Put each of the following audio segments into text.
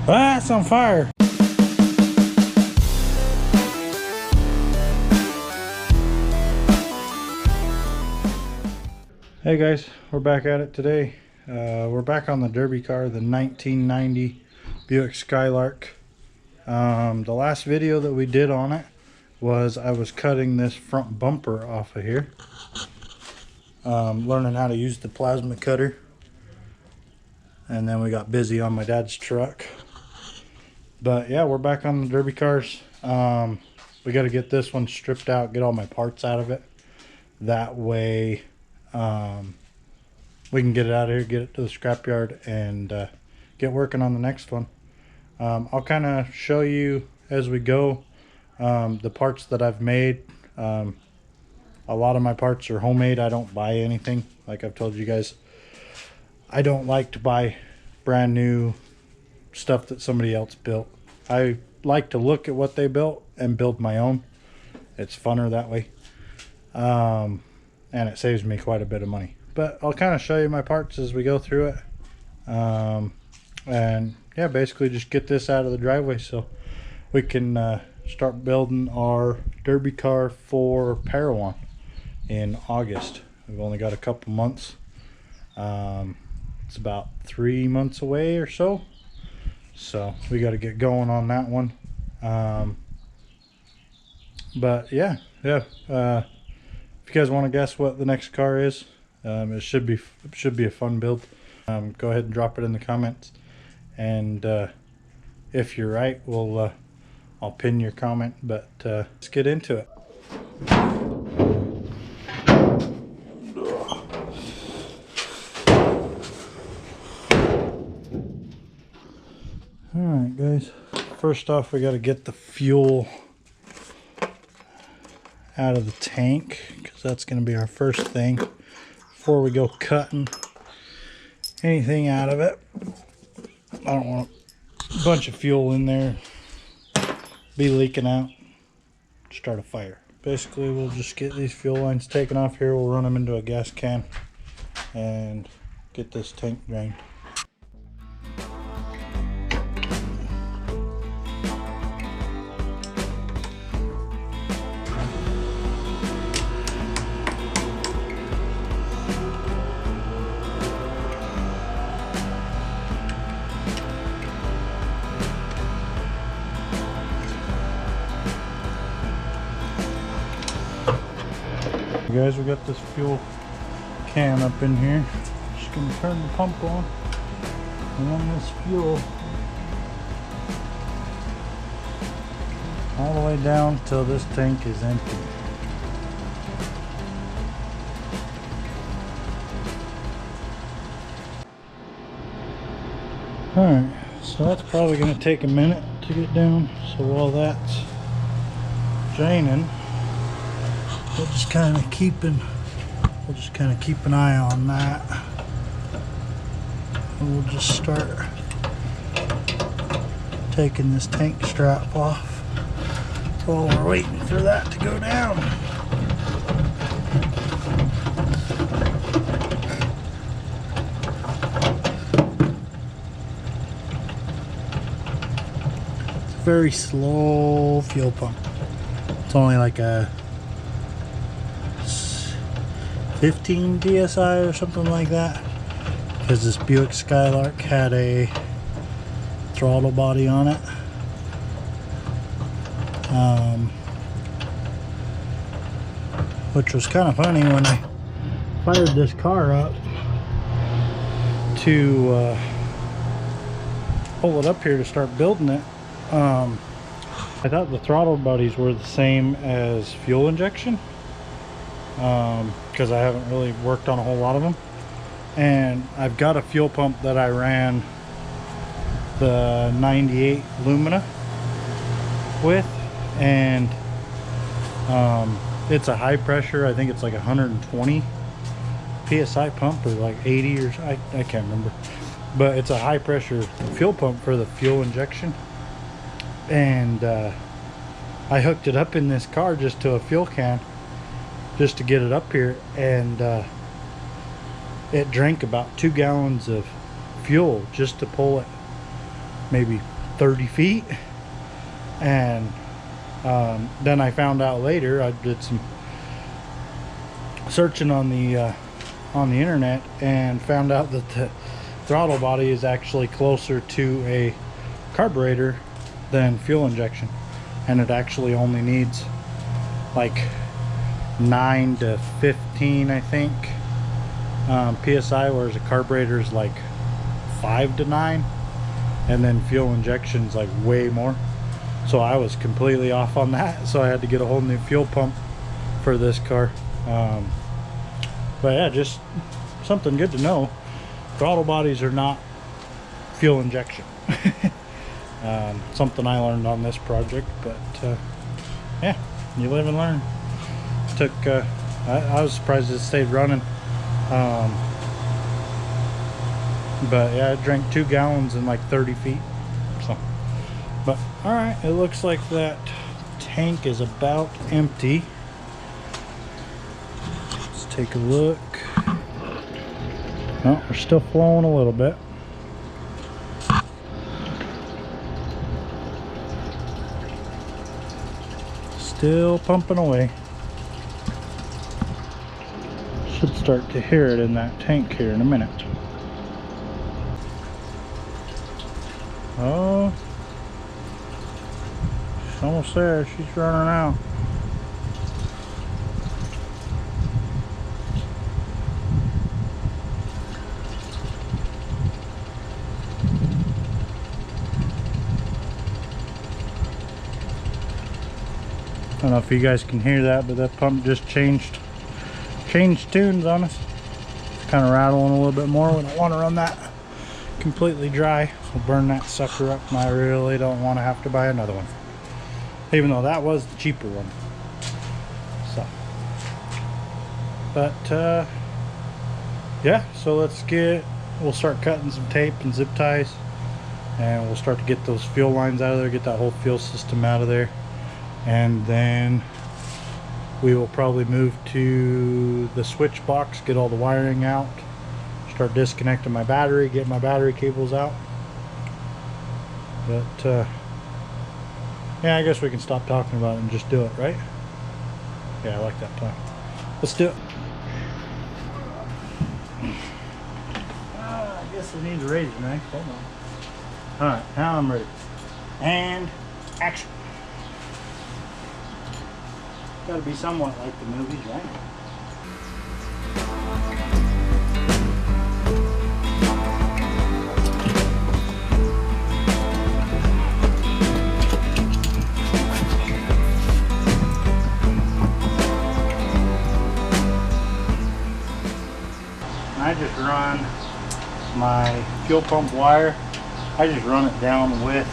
Ah, it's on fire. Hey guys, we're back at it today. We're back on the derby car, the 1990 Buick Skylark. The last video that we did on it was I was cutting this front bumper off of here. Learning how to use the plasma cutter. And then we got busy on my dad's truck. But yeah, we're back on the derby cars. We got to get this one stripped out, get all my parts out of it. That way we can get it out of here, get it to the scrapyard, and get working on the next one. I'll kind of show you as we go the parts that I've made. A lot of my parts are homemade. I don't buy anything. Like I've told you guys, I don't like to buy brand new stuff that somebody else built. I like to look at what they built and build my own. It's funner that way. And it saves me quite a bit of money. But I'll kind of show you my parts as we go through it. And yeah, basically just get this out of the driveway so we can start building our derby car for Parowan in August. We've only got a couple months. It's about 3 months away or so. So we got to get going on that one. But yeah. If you guys want to guess what the next car is, it should be a fun build. Go ahead and drop it in the comments, and if you're right, I'll pin your comment. But let's get into it. Alright guys, first off we got to get the fuel out of the tank, because that's going to be our first thing before we go cutting anything out of it. I don't want a bunch of fuel in there, be leaking out, start a fire. Basically we'll just get these fuel lines taken off here, we'll run them into a gas can and get this tank drained. Guys, we got this fuel can up in here. Just gonna turn the pump on and run this fuel all the way down till this tank is empty. Alright, so that's probably gonna take a minute to get down. So while that's draining, we'll just kind of keep an eye on that, and we'll just start taking this tank strap off while we're waiting for that to go down. It's a very slow fuel pump. It's only like a 15 psi or something like that, because this Buick Skylark had a throttle body on it. Which was kind of funny when I fired this car up to pull it up here to start building it. I thought the throttle bodies were the same as fuel injection, because I haven't really worked on a whole lot of them. And I've got a fuel pump that I ran the 98 Lumina with, and it's a high pressure. I think it's like 120 psi pump, or like 80, or I can't remember, but it's a high pressure fuel pump for the fuel injection. And I hooked it up in this car just to a fuel can, just to get it up here, and it drank about 2 gallons of fuel just to pull it maybe 30 feet. And then I found out later, I did some searching on the internet and found out that the throttle body is actually closer to a carburetor than fuel injection, and it actually only needs like 9 to 15, I think, psi, whereas a carburetor is like 5 to 9, and then fuel injection is like way more. So I was completely off on that, so I had to get a whole new fuel pump for this car. But yeah, just something good to know. Throttle bodies are not fuel injection. Something I learned on this project, but yeah, you live and learn. Took I was surprised it stayed running, but yeah, I drank 2 gallons in like 30 feet. So, but all right, it looks like that tank is about empty. Let's take a look. No, we're still flowing a little bit. Still pumping away. Should start to hear it in that tank here in a minute. Oh, she's almost there. She's running out. I don't know if you guys can hear that, but that pump just changed tunes on us. It's kind of rattling a little bit more. We don't want to run that completely dry. We'll burn that sucker up, and I really don't want to have to buy another one, even though that was the cheaper one. So, but yeah, so we'll start cutting some tape and zip ties, and we'll start to get those fuel lines out of there, get that whole fuel system out of there. And then we will probably move to the switch box, get all the wiring out, start disconnecting my battery, get my battery cables out. But yeah, I guess we can stop talking about it and just do it, right? Yeah, I like that plan. Let's do it. I guess it needs a razor knife. Hold on. Alright, now I'm ready. And action. Got to be somewhat like the movies, right? I just run my fuel pump wire. I just run it down with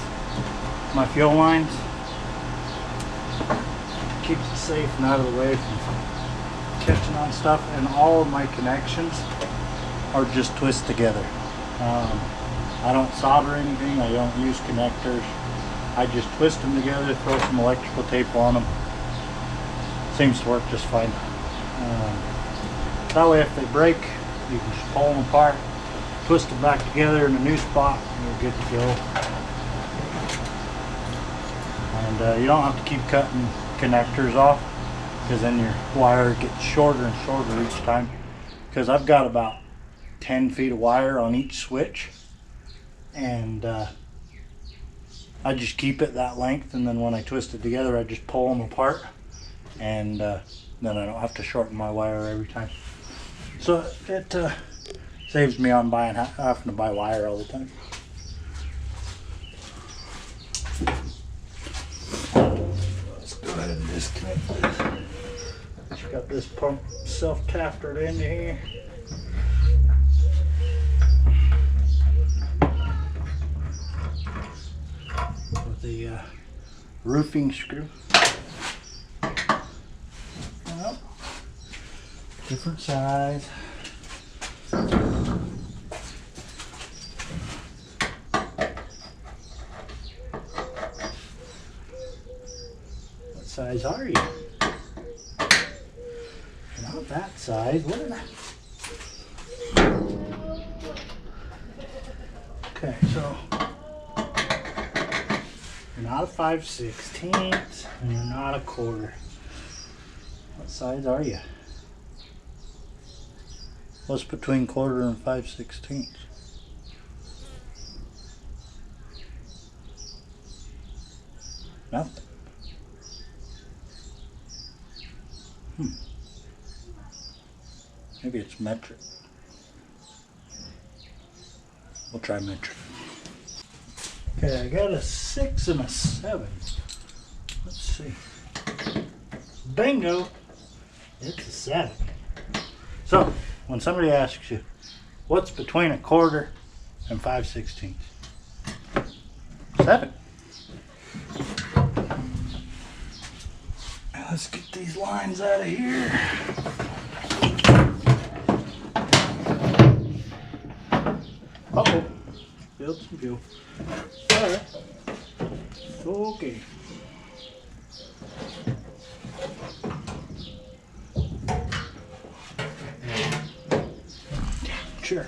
my fuel lines. Keeps it safe and out of the way from catching on stuff, and all of my connections are just twist together. I don't solder anything, I don't use connectors. I just twist them together, throw some electrical tape on them. Seems to work just fine. That way if they break, you can just pull them apart, twist them back together in a new spot, and you're good to go. And you don't have to keep cutting connectors off, because then your wire gets shorter and shorter each time, because I've got about 10 feet of wire on each switch, and I just keep it that length, and then when I twist it together I just pull them apart, and then I don't have to shorten my wire every time. So it saves me on having to buy wire all the time. Go ahead and disconnect this. Just got this pump self-taftered into here. With the roofing screw. Well, different size. Size are you? Not that size. What did I? Okay, so You're not a 5/16, and you're not a quarter. What size are you? What's between quarter and 5/16? Nothing. Maybe it's metric. We'll try metric. Okay, I got a 6 and a 7. Let's see. Bingo! It's a 7. So, when somebody asks you, what's between a quarter and 5/16? 7. Let's get these lines out of here. Uh-oh. Spilled some fuel. Alright. Okay. Sure.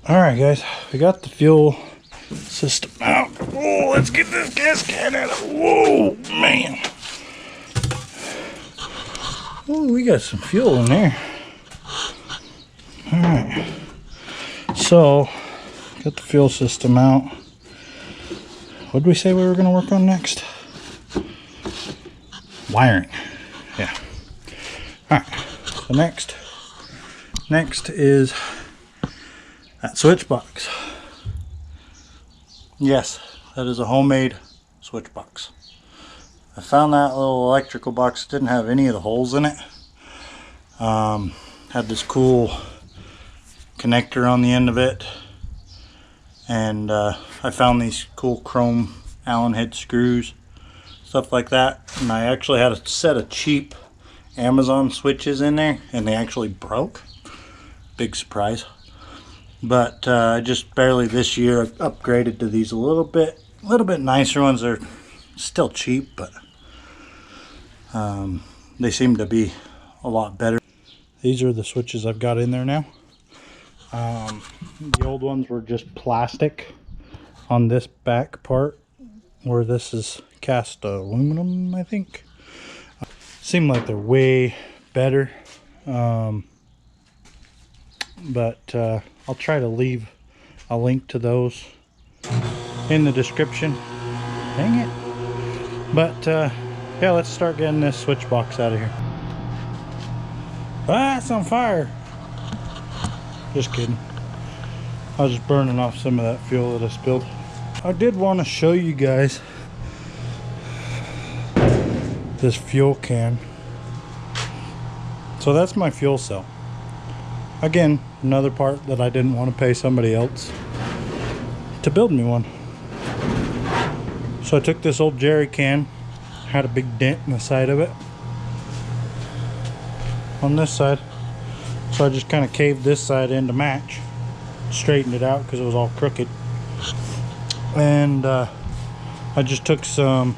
Alright guys, we got the fuel system out. Oh, let's get this gas can out of. Whoa, man. Oh, we got some fuel in there. Alright. So, got the fuel system out. What did we say we were going to work on next? Wiring. Yeah. Alright. So next is that switch box. Yes, that is a homemade switch box. I found that little electrical box. Didn't have any of the holes in it. Had this cool connector on the end of it, and I found these cool chrome Allen head screws, stuff like that. And I actually had a set of cheap Amazon switches in there, and they actually broke. Big surprise. But I just barely this year upgraded to these a little bit nicer ones. They're still cheap, but they seem to be a lot better. These are the switches I've got in there now. The old ones were just plastic on this back part, where this is cast aluminum, I think. Seem like they're way better. But I'll try to leave a link to those in the description. Dang it. But yeah, let's start getting this switch box out of here. Ah, it's on fire. Just kidding. I was just burning off some of that fuel that I spilled. I did want to show you guys this fuel can. So that's my fuel cell. Again, another part that I didn't want to pay somebody else to build me one. So I took this old jerry can, had a big dent in the side of it on this side. So I just kind of caved this side in to match, straightened it out because it was all crooked. And I just took some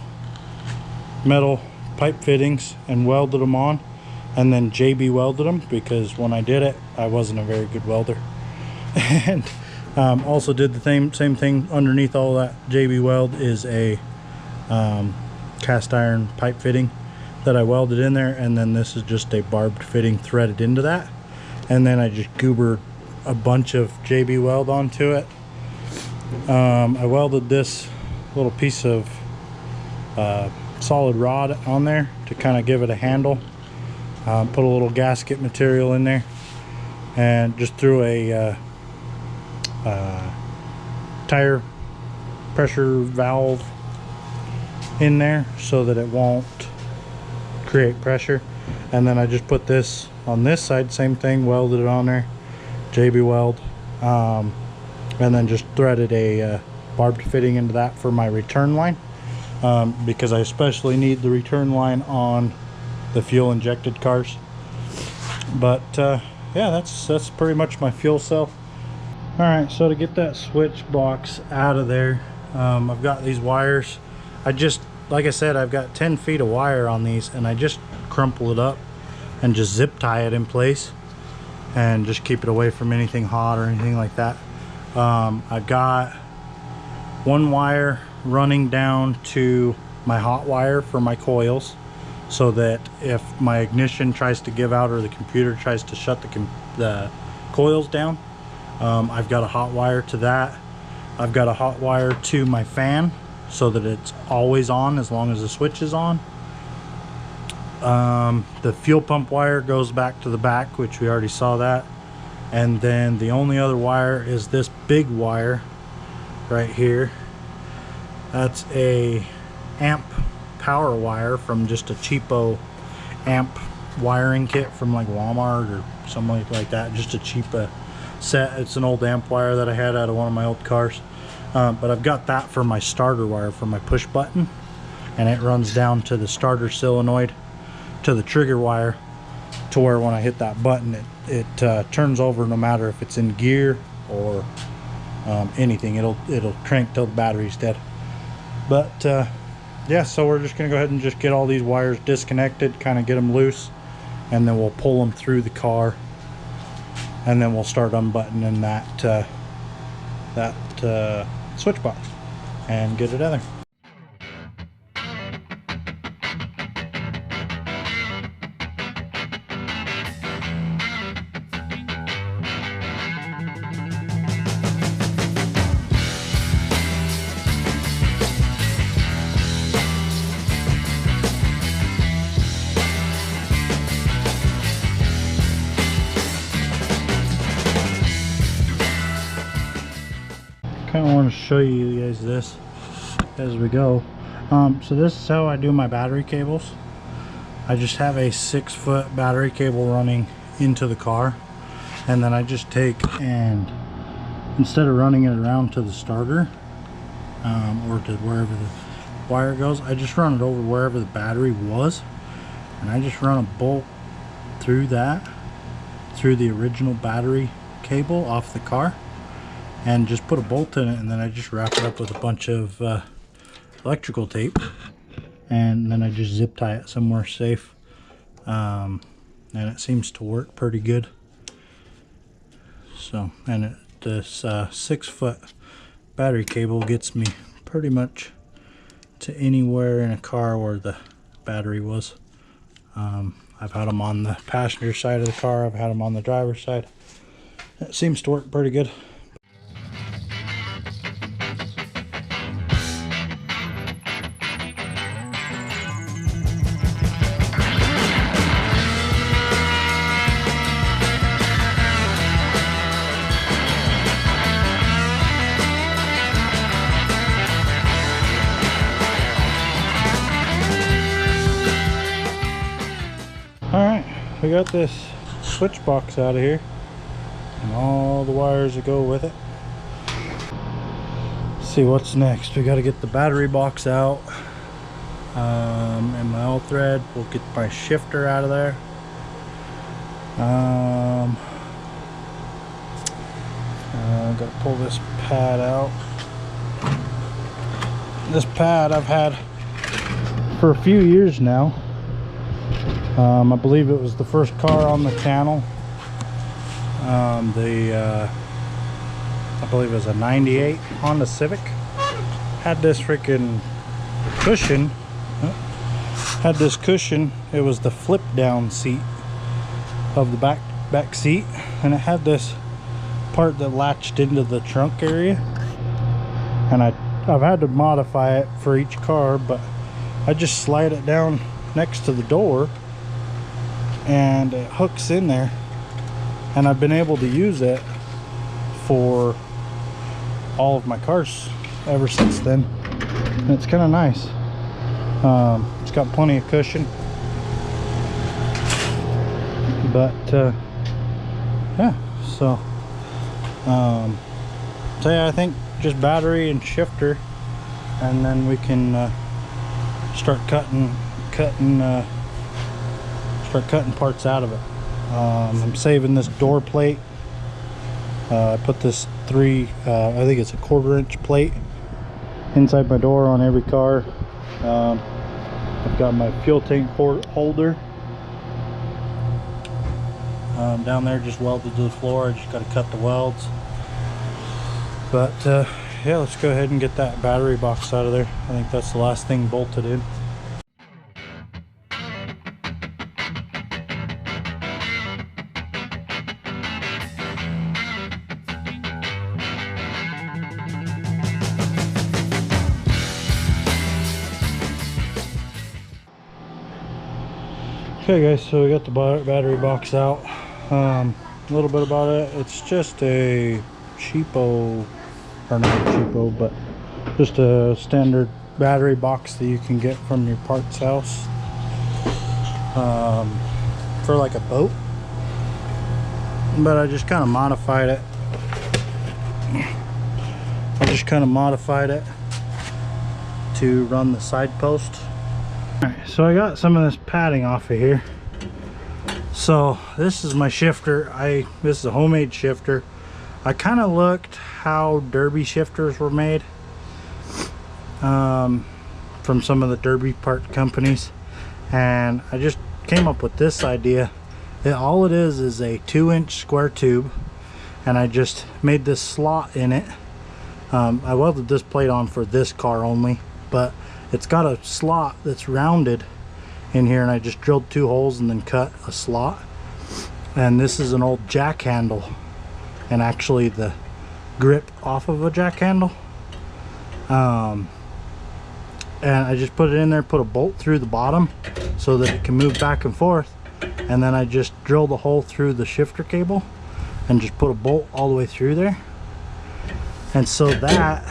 metal pipe fittings and welded them on, and then JB welded them, because when I did it I wasn't a very good welder. And also did the same thing underneath all that JB weld is a cast iron pipe fitting that I welded in there, and then this is just a barbed fitting threaded into that, and then I just goobered a bunch of JB weld onto it. I welded this little piece of solid rod on there to kind of give it a handle. Put a little gasket material in there, and just threw a tire pressure valve in there so that it won't create pressure. And then I just put this on this side, same thing, welded it on there, JB weld, and then just threaded a barbed fitting into that for my return line. because I especially need the return line on the fuel injected cars. But yeah, that's pretty much my fuel cell. Alright, so to get that switch box out of there, I've got these wires. Like I said, I've got 10 feet of wire on these, and I just crumple it up and just zip tie it in place and just keep it away from anything hot or anything like that. I've got one wire running down to my hot wire for my coils, so that if my ignition tries to give out or the computer tries to shut the coils down, I've got a hot wire to that. I've got a hot wire to my fan so that it's always on as long as the switch is on. The fuel pump wire goes back to the back, which we already saw that. And then the only other wire is this big wire right here. That's a amp power wire from just a cheapo amp wiring kit from like Walmart or something like that. Just a cheap set. It's an old amp wire that I had out of one of my old cars. But I've got that for my starter wire for my push button, and it runs down to the starter solenoid to the trigger wire, to where when I hit that button it turns over no matter if it's in gear or anything. It'll crank till the battery's dead. But yeah, so we're just gonna go ahead and just get all these wires disconnected, kind of get them loose, and then we'll pull them through the car, and then we'll start unbuttoning that switch box and get it in there. Kind of want to show you guys this as we go. So this is how I do my battery cables. I just have a 6-foot battery cable running into the car, and then I just take and, instead of running it around to the starter or to wherever the wire goes, I just run it over wherever the battery was, and I just run a bolt through that, through the original battery cable off the car, and just put a bolt in it, and then I just wrap it up with a bunch of electrical tape, and then I just zip tie it somewhere safe, and it seems to work pretty good. So, and this 6-foot battery cable gets me pretty much to anywhere in a car where the battery was. I've had them on the passenger side of the car, I've had them on the driver's side. It seems to work pretty good. Alright, we got this switch box out of here and all the wires that go with it. Let's see what's next. We got to get the battery box out, and my oil thread. We'll get my shifter out of there. I've got to pull this pad out. This pad I've had for a few years now. I believe it was the first car on the channel. I believe it was a 98 Honda Civic. Had this freaking cushion. Had this cushion. It was the flip down seat of the back seat, and it had this part that latched into the trunk area. And I've had to modify it for each car, but I just slide it down next to the door, and it hooks in there, and I've been able to use it for all of my cars ever since then, and it's kind of nice. It's got plenty of cushion, but yeah, so yeah, I think just battery and shifter, and then we can start cutting parts out of it. I'm saving this door plate. I put this I think it's a 1/4 inch plate inside my door on every car. I've got my fuel tank holder down there, just welded to the floor. I just got to cut the welds. But yeah, let's go ahead and get that battery box out of there. I think that's the last thing bolted in. Okay guys, so we got the battery box out. A little bit about it. It's just a cheapo, or not a cheapo, but just a standard battery box that you can get from your parts house for like a boat. But I just kind of modified it. To run the side post. Alright, so I got some of this padding off of here. So this is my shifter. This is a homemade shifter. I kind of looked how derby shifters were made from some of the derby part companies, and I just came up with this idea. All it is a 2-inch square tube, and I just made this slot in it. I welded this plate on for this car only, but it's got a slot that's rounded in here, and I just drilled 2 holes and then cut a slot. And this is an old jack handle, and actually the grip off of a jack handle. And I just put it in there, put a bolt through the bottom so that it can move back and forth, and then I just drilled a hole through the shifter cable and just put a bolt all the way through there. And so that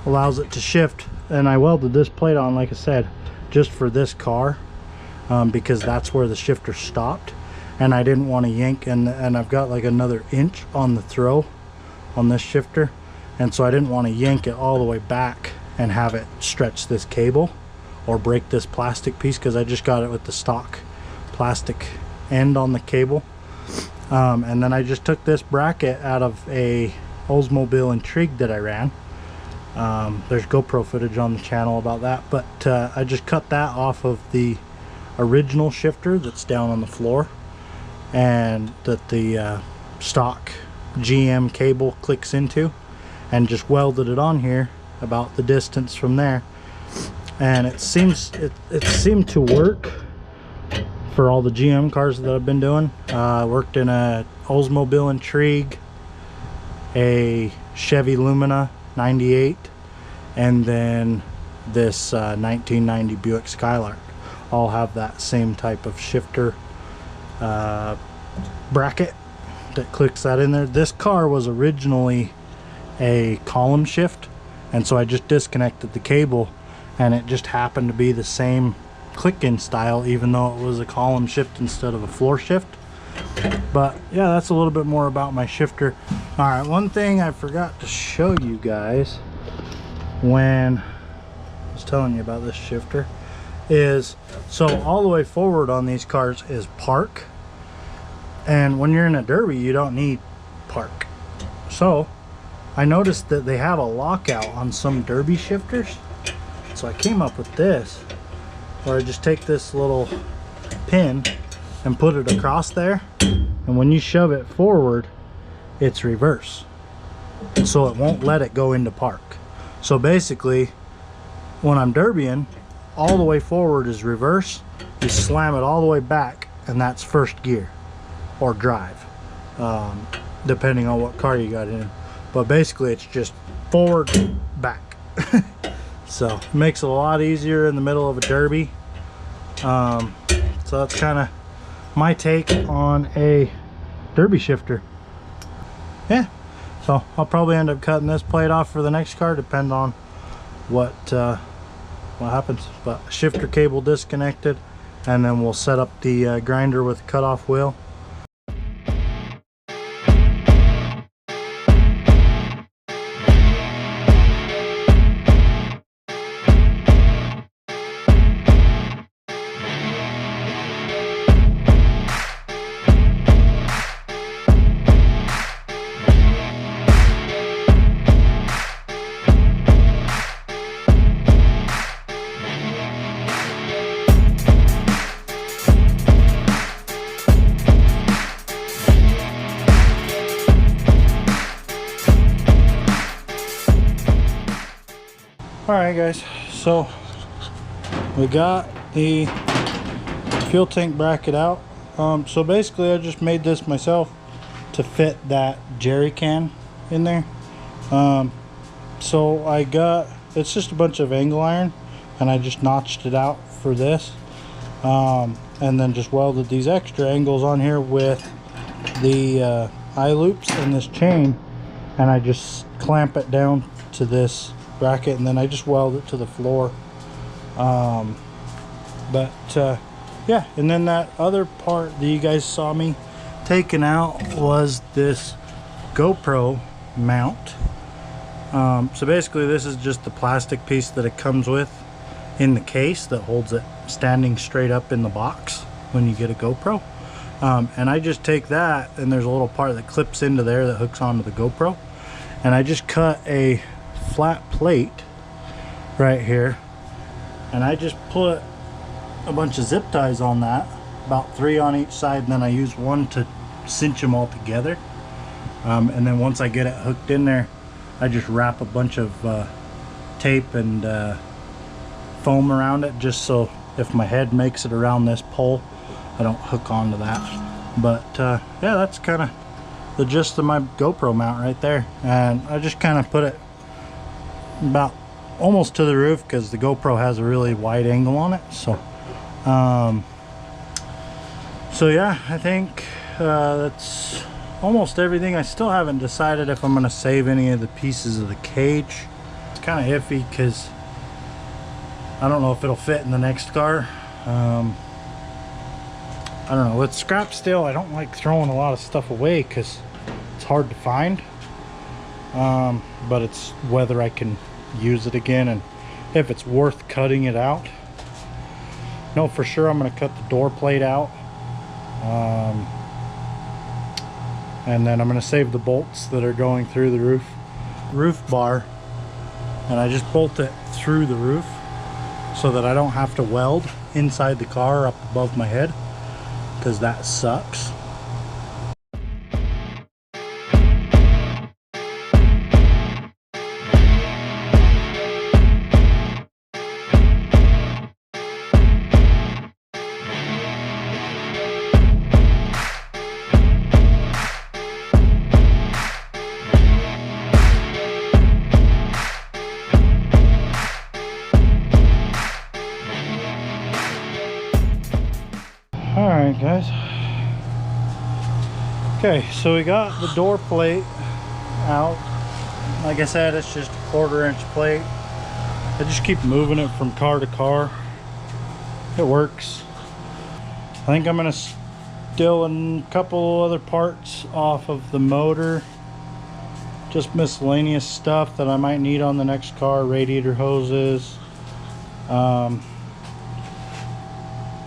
allows it to shift. And I welded this plate on, like I said, just for this car, because that's where the shifter stopped, and I didn't want to yank, and I've got like another inch on the throw on this shifter, and so I didn't want to yank it all the way back and have it stretch this cable or break this plastic piece, because I just got it with the stock plastic end on the cable. And then I just took this bracket out of a Oldsmobile Intrigue that I ran. There's GoPro footage on the channel about that, but I just cut that off of the original shifter that's down on the floor, and that the stock GM cable clicks into, and just welded it on here about the distance from there. And it seemed to work for all the GM cars that I've been doing. Worked in a Oldsmobile Intrigue, a Chevy Lumina 98, and then this 1990 Buick Skylark. All have that same type of shifter bracket that clicks that in there. This car was originally a column shift, and so I just disconnected the cable, and it just happened to be the same click-in style, even though it was a column shift instead of a floor shift. But yeah, that's a little bit more about my shifter. All right, one thing I forgot to show you guys when I was telling you about this shifter is, so all the way forward on these cars is park, and when you're in a derby you don't need park. So I noticed that they have a lockout on some derby shifters, so I came up with this, where I just take this little pin and put it across there, and when you shove it forward it's reverse, so it won't let it go into park. So basically when I'm derbying, all the way forward is reverse, you slam it all the way back and that's first gear or drive, depending on what car you got in. But basically it's just forward, back. So it makes it a lot easier in the middle of a derby. So that's kind of my take on a derby shifter. Yeah, so I'll probably end up cutting this plate off for the next car, depend on what happens. But shifter cable disconnected, and then we'll set up the grinder with cutoff wheel. All right, guys, so we got the fuel tank bracket out. So basically I just made this myself to fit that jerry can in there. So I got, it's just a bunch of angle iron, and I just notched it out for this, and then just welded these extra angles on here with the eye loops and this chain, and I just clamp it down to this bracket, and then I just weld it to the floor. Yeah, and then that other part that you guys saw me taking out was this GoPro mount. So basically this is just the plastic piece that it comes with in the case that holds it standing straight up in the box when you get a GoPro. And I just take that, and there's a little part that clips into there that hooks onto the GoPro, and I just cut a flat plate right here, and I just put a bunch of zip ties on that, about 3 on each side, and then I use one to cinch them all together. And then once I get it hooked in there, I just wrap a bunch of tape and foam around it, just so if my head makes it around this pole, I don't hook onto that. But yeah, that's kind of the gist of my GoPro mount right there. And I just kind of put it about almost to the roof because the GoPro has a really wide angle on it. So yeah, I think that's almost everything. I still haven't decided if I'm going to save any of the pieces of the cage. It's kind of iffy because I don't know if it'll fit in the next car. I don't know, with scrap steel I don't like throwing a lot of stuff away because it's hard to find, but it's whether I can use it again and if it's worth cutting it out. No, for sure I'm going to cut the door plate out, and then I'm going to save the bolts that are going through the roof bar, and I just bolt it through the roof so that I don't have to weld inside the car up above my head, because that sucks. Alright guys, okay, so we got the door plate out. Like I said, it's just a 1/4 inch plate. I just keep moving it from car to car. It works. I think I'm gonna steal a couple other parts off of the motor, just miscellaneous stuff that I might need on the next car, radiator hoses.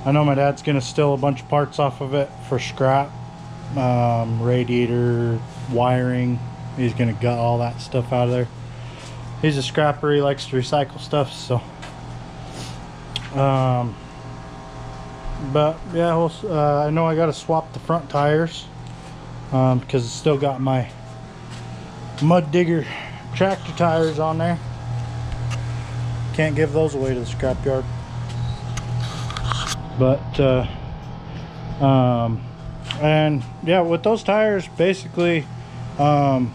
I know my dad's gonna steal a bunch of parts off of it for scrap, radiator, wiring. He's gonna gut all that stuff out of there. He's a scrapper, he likes to recycle stuff, so but yeah, I know I gotta swap the front tires because it's still got my mud digger tractor tires on there. Can't give those away to the scrapyard. But and yeah, with those tires, basically, I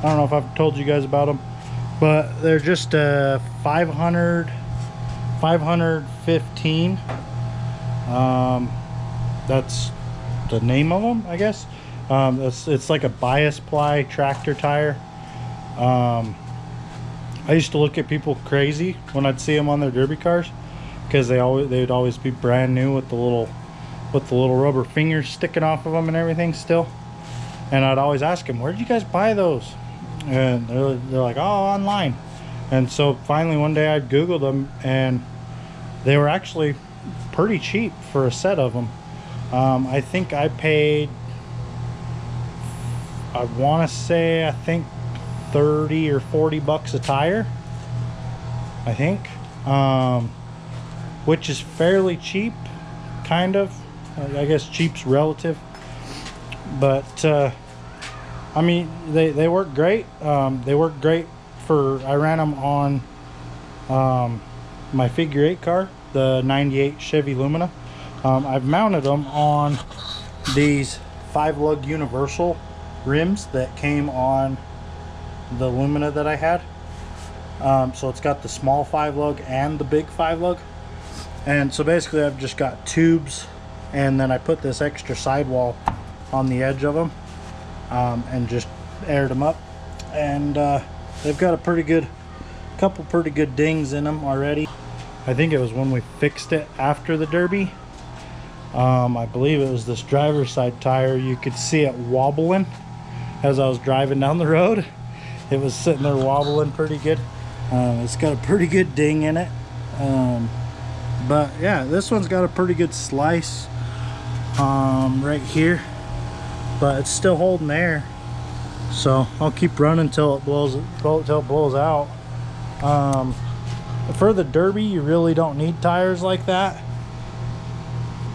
don't know if I've told you guys about them, but they're just 515. That's the name of them, I guess. It's like a bias ply tractor tire. I used to look at people crazy when I'd see them on their derby cars, because they'd always be brand new with the little rubber fingers sticking off of them and everything still. And I'd always ask them, where'd you guys buy those? And they're like, oh, online. And so finally one day I googled them, and they were actually pretty cheap for a set of them. I think I paid, I want to say, I think 30 or 40 bucks a tire, I think, which is fairly cheap, kind of. I guess cheap's relative, but I mean, they work great. They work great for, I ran them on my figure 8 car, the 98 Chevy Lumina. I've mounted them on these 5-lug universal rims that came on the Lumina that I had. So it's got the small 5-lug and the big 5-lug. And so basically I've just got tubes, and then I put this extra sidewall on the edge of them, and just aired them up. And they've got a couple pretty good dings in them already. I think it was when we fixed it after the Derby. I believe it was this driver's side tire. You could see it wobbling as I was driving down the road. It was sitting there wobbling pretty good. It's got a pretty good ding in it. But yeah, this one's got a pretty good slice right here, but it's still holding air. So I'll keep running until it blows out. For the Derby, you really don't need tires like that,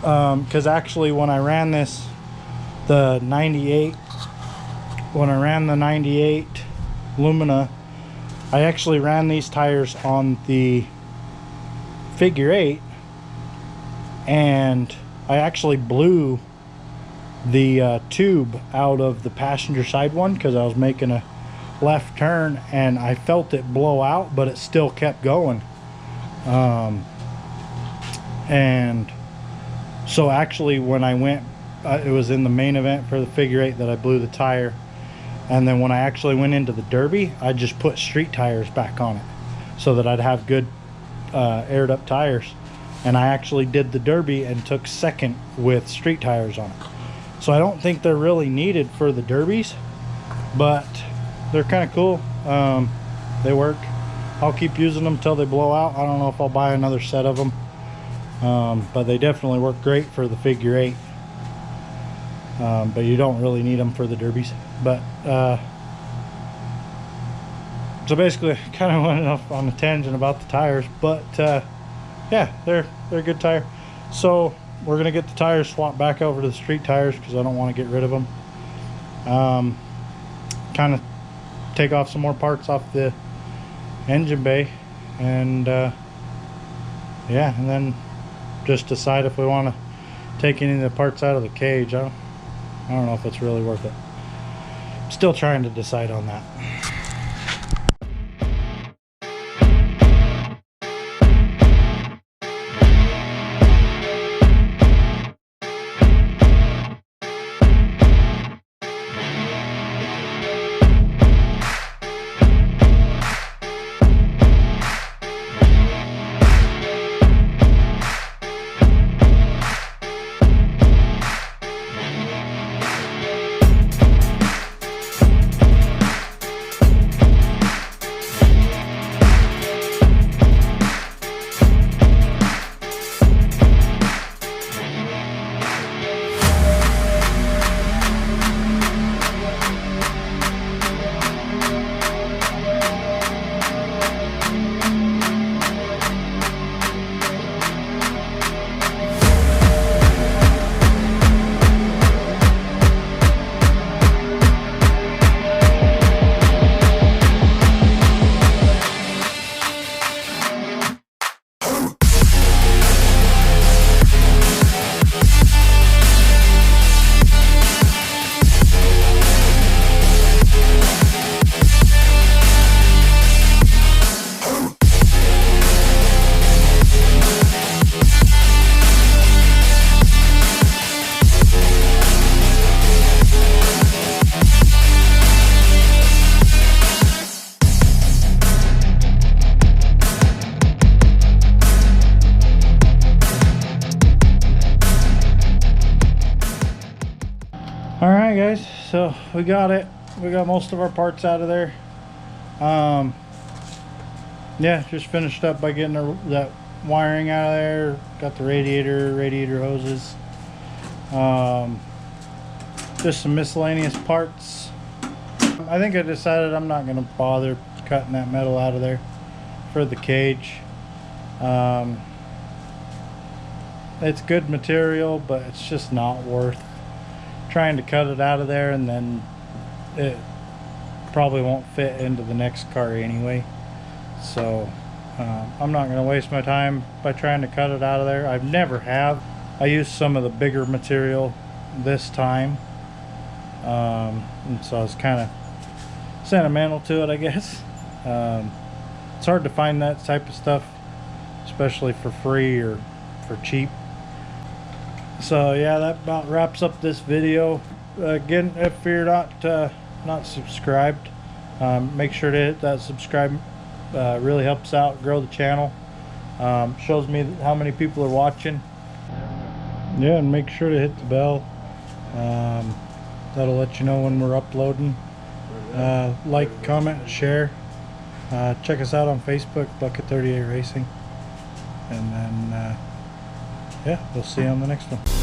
because actually when I ran the 98 Lumina, I actually ran these tires on the figure 8, and I actually blew the tube out of the passenger side one because I was making a left turn, and I felt it blow out, but it still kept going. And so actually when I went, it was in the main event for the figure 8 that I blew the tire. And then when I actually went into the Derby, I just put street tires back on it so that I'd have good aired up tires. And I actually did the Derby and took second with street tires on it. So I don't think they're really needed for the Derbies, but they're kind of cool. They work. I'll keep using them till they blow out. I don't know if I'll buy another set of them, but they definitely work great for the figure 8. But you don't really need them for the Derbies. But so basically I kind of went off on a tangent about the tires, but yeah, they're a good tire. So we're gonna get the tires swapped back over to the street tires because I don't want to get rid of them. Kind of take off some more parts off the engine bay, and yeah, and then just decide if we want to take any of the parts out of the cage. I don't know if it's really worth it. Still trying to decide on that. Alright guys, so we got most of our parts out of there. Yeah, just finished up by getting that wiring out of there. Got the radiator hoses, just some miscellaneous parts. I think I decided I'm not going to bother cutting that metal out of there for the cage. It's good material, but it's just not worth trying to cut it out of there, and then it probably won't fit into the next car anyway. So I'm not going to waste my time by trying to cut it out of there. I've never have. I used some of the bigger material this time, and so I was kind of sentimental to it, I guess. It's hard to find that type of stuff, especially for free or for cheap. So yeah, that about wraps up this video. Again, if you're not subscribed, make sure to hit that subscribe. Really helps out grow the channel. Shows me how many people are watching. Yeah, and make sure to hit the bell. That'll let you know when we're uploading. Like, comment, share. Check us out on Facebook, Bucket 38 Racing. And then yeah, we'll see you on the next one.